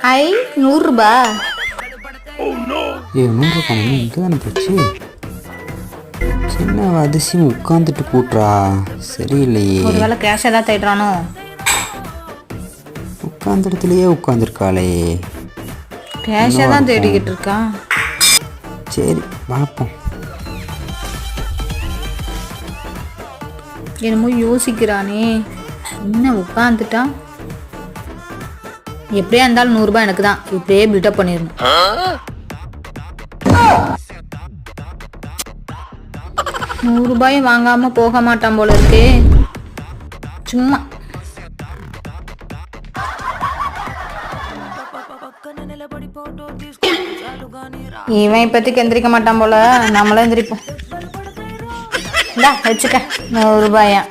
ஐ 100 ரூபாய். ஏ 100 பணம் இங்கே தானே போச்சு. சின்ன அதிசயம் உட்காந்துட்டு கூட்டுறா சரியில்லையே. ஒரு வேளை கேஷ் ஏதாவது தேடுறானோ. உட்காந்த இடத்துலையே உட்காந்துருக்காளே. கேஷை தான் தேடிக்கிட்டு இருக்கான். சரி பார்ப்போம். என்னமோ யோசிக்கிறானே. என்ன உட்காந்துட்டான். எப்படியா இருந்தாலும் 100 ரூபாய் எனக்கு தான். இப்படியே பில்டப் பண்ணிடணும். 100 ரூபாயும் வாங்காம போக மாட்டான் போல இருக்கே. சும்மா இவன் இப்போதைக்கு எந்திரிக்க மாட்டான் போல. நம்மளும் எந்திரிப்போம். இந்தா வச்சுக்க 100 ரூபாயா.